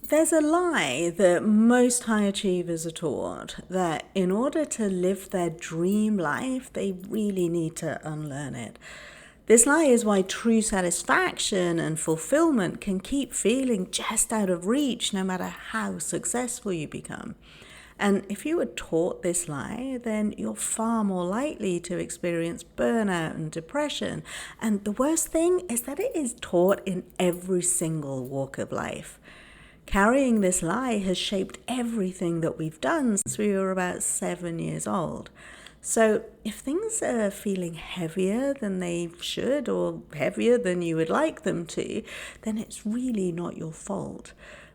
There's a lie that most high achievers are taught that in order to live their dream life, they really need to unlearn it. This lie is why true satisfaction and fulfillment can keep feeling just out of reach no matter how successful you become. And if you were taught this lie, then you're far more likely to experience burnout and depression. And the worst thing is that it is taught in every single walk of life. Carrying this lie has shaped everything that we've done since we were about 7 years old. So if things are feeling heavier than they should or heavier than you would like them to, then it's really not your fault.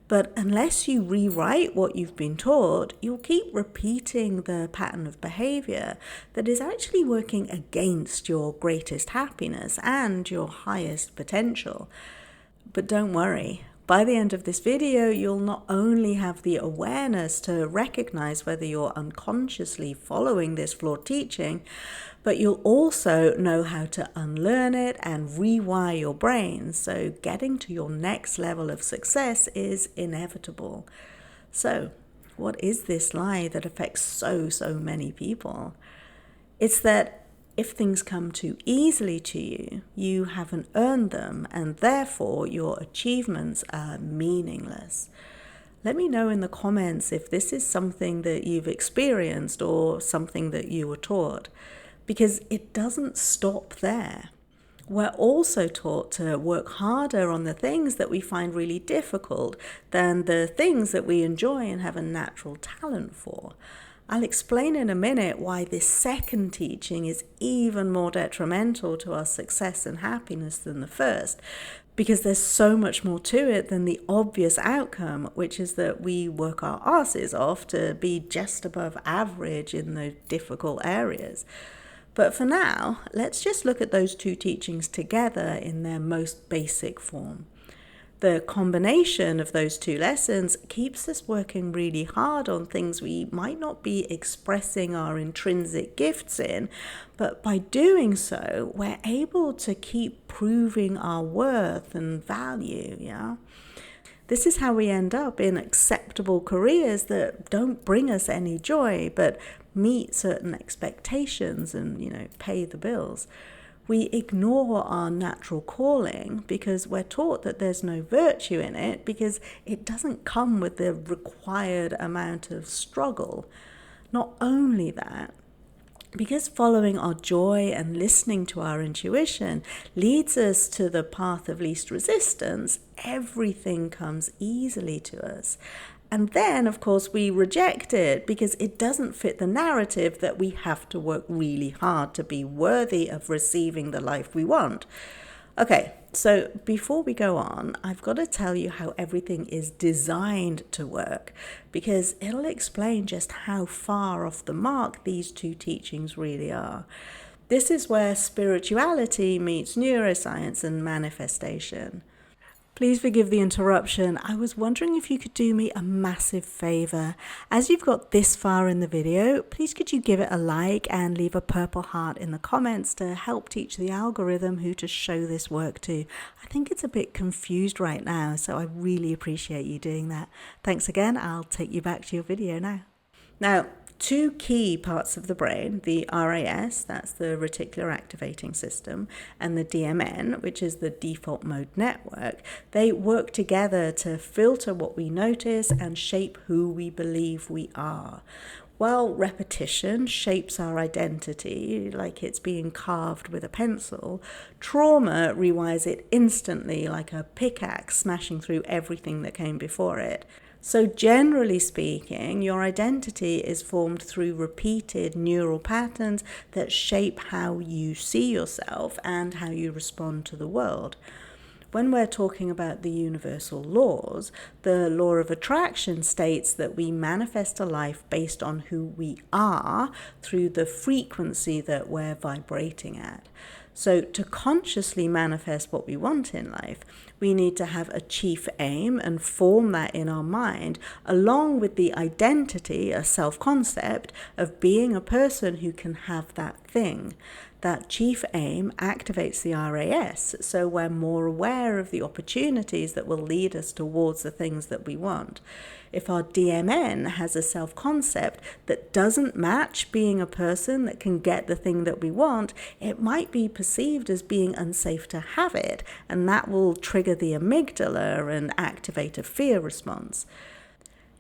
But unless you rewrite what you've been taught, you'll keep repeating the pattern of behavior that is actually working against your greatest happiness and your highest potential. But don't worry. By the end of this video, you'll not only have the awareness to recognize whether you're unconsciously following this flawed teaching, but you'll also know how to unlearn it and rewire your brain, so getting to your next level of success is inevitable. So, what is this lie that affects so many people? It's that if things come too easily to you, you haven't earned them, and therefore your achievements are meaningless. Let me know in the comments if this is something that you've experienced or something that you were taught, because it doesn't stop there. We're also taught to work harder on the things that we find really difficult than the things that we enjoy and have a natural talent for. I'll explain in a minute why this second teaching is even more detrimental to our success and happiness than the first, because there's so much more to it than the obvious outcome, which is that we work our asses off to be just above average in the difficult areas. But for now, let's just look at those two teachings together in their most basic form. The combination of those two lessons keeps us working really hard on things we might not be expressing our intrinsic gifts in, but by doing so, we're able to keep proving our worth and value, yeah? This is how we end up in acceptable careers that don't bring us any joy, but meet certain expectations and, pay the bills. We ignore our natural calling because we're taught that there's no virtue in it because it doesn't come with the required amount of struggle. Not only that, because following our joy and listening to our intuition leads us to the path of least resistance, everything comes easily to us. And then, of course, we reject it because it doesn't fit the narrative that we have to work really hard to be worthy of receiving the life we want. Okay, so before we go on, I've got to tell you how everything is designed to work, because it'll explain just how far off the mark these two teachings really are. This is where spirituality meets neuroscience and manifestation. Please forgive the interruption. I was wondering if you could do me a massive favor. As you've got this far in the video, please could you give it a like and leave a purple heart in the comments to help teach the algorithm who to show this work to. I think it's a bit confused right now, so I really appreciate you doing that. Thanks again. I'll take you back to your video now. Now, two key parts of the brain, the RAS, that's the reticular activating system, and the DMN, which is the default mode network, they work together to filter what we notice and shape who we believe we are. While repetition shapes our identity like it's being carved with a pencil, trauma rewires it instantly like a pickaxe smashing through everything that came before it. So generally speaking, your identity is formed through repeated neural patterns that shape how you see yourself and how you respond to the world. When we're talking about the universal laws, the law of attraction states that we manifest a life based on who we are through the frequency that we're vibrating at. So to consciously manifest what we want in life, we need to have a chief aim and form that in our mind, along with the identity, a self-concept of being a person who can have that thing. That chief aim activates the RAS, so we're more aware of the opportunities that will lead us towards the things that we want. If our DMN has a self-concept that doesn't match being a person that can get the thing that we want, it might be perceived as being unsafe to have it, and that will trigger the amygdala and activate a fear response.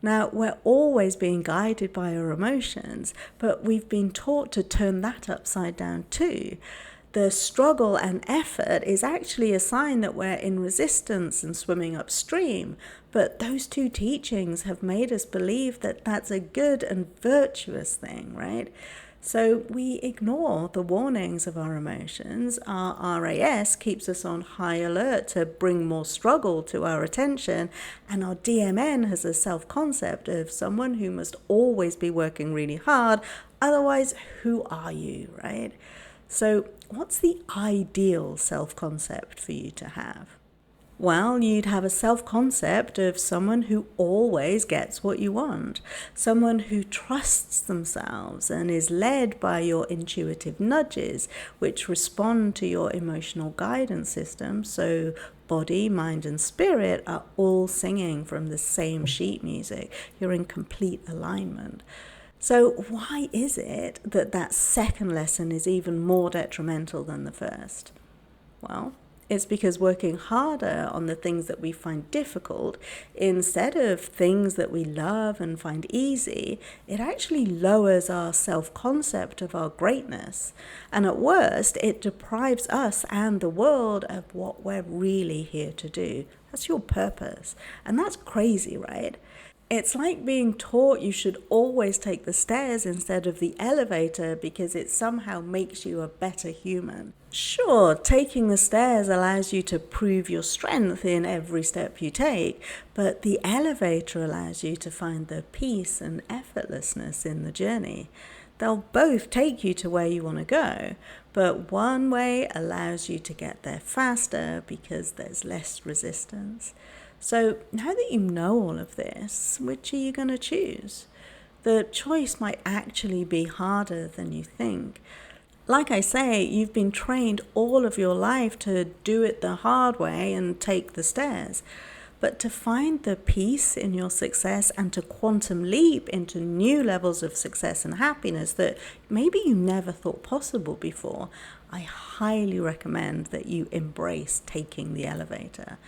Now, we're always being guided by our emotions, but we've been taught to turn that upside down too. The struggle and effort is actually a sign that we're in resistance and swimming upstream, but those two teachings have made us believe that that's a good and virtuous thing, right? So we ignore the warnings of our emotions. Our RAS keeps us on high alert to bring more struggle to our attention, and our DMN has a self-concept of someone who must always be working really hard, otherwise who are you, right? So what's the ideal self-concept for you to have? Well, you'd have a self-concept of someone who always gets what you want, someone who trusts themselves and is led by your intuitive nudges, which respond to your emotional guidance system, so body, mind, and spirit are all singing from the same sheet music. You're in complete alignment. So why is it that that second lesson is even more detrimental than the first? Well, it's because working harder on the things that we find difficult instead of things that we love and find easy, it actually lowers our self-concept of our greatness. And at worst, it deprives us and the world of what we're really here to do. That's your purpose. And that's crazy, right? It's like being taught you should always take the stairs instead of the elevator because it somehow makes you a better human. Sure, taking the stairs allows you to prove your strength in every step you take, but the elevator allows you to find the peace and effortlessness in the journey. They'll both take you to where you want to go, but one way allows you to get there faster because there's less resistance. So now that you know all of this, which are you going to choose? The choice might actually be harder than you think. Like I say, you've been trained all of your life to do it the hard way and take the stairs. But to find the peace in your success and to quantum leap into new levels of success and happiness that maybe you never thought possible before, I highly recommend that you embrace taking the elevator.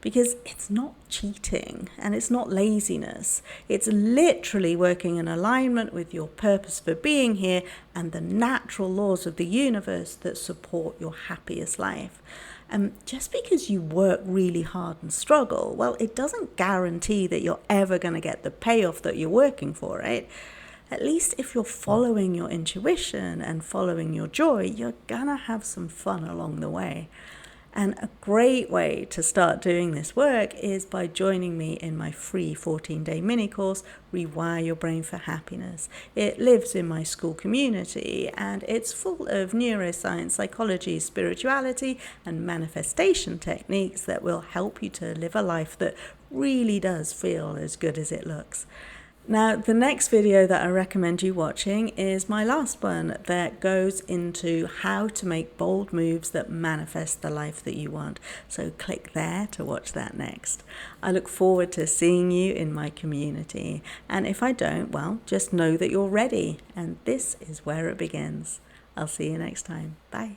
Because it's not cheating and it's not laziness. It's literally working in alignment with your purpose for being here and the natural laws of the universe that support your happiest life. And just because you work really hard and struggle, well, it doesn't guarantee that you're ever going to get the payoff that you're working for, right? At least if you're following your intuition and following your joy, you're going to have some fun along the way. And a great way to start doing this work is by joining me in my free 14-day mini course, Rewire Your Brain for Happiness. It lives in my school community and it's full of neuroscience, psychology, spirituality, and manifestation techniques that will help you to live a life that really does feel as good as it looks. Now, the next video that I recommend you watching is my last one that goes into how to make bold moves that manifest the life that you want. So click there to watch that next. I look forward to seeing you in my community. And if I don't, well, just know that you're ready. And this is where it begins. I'll see you next time. Bye.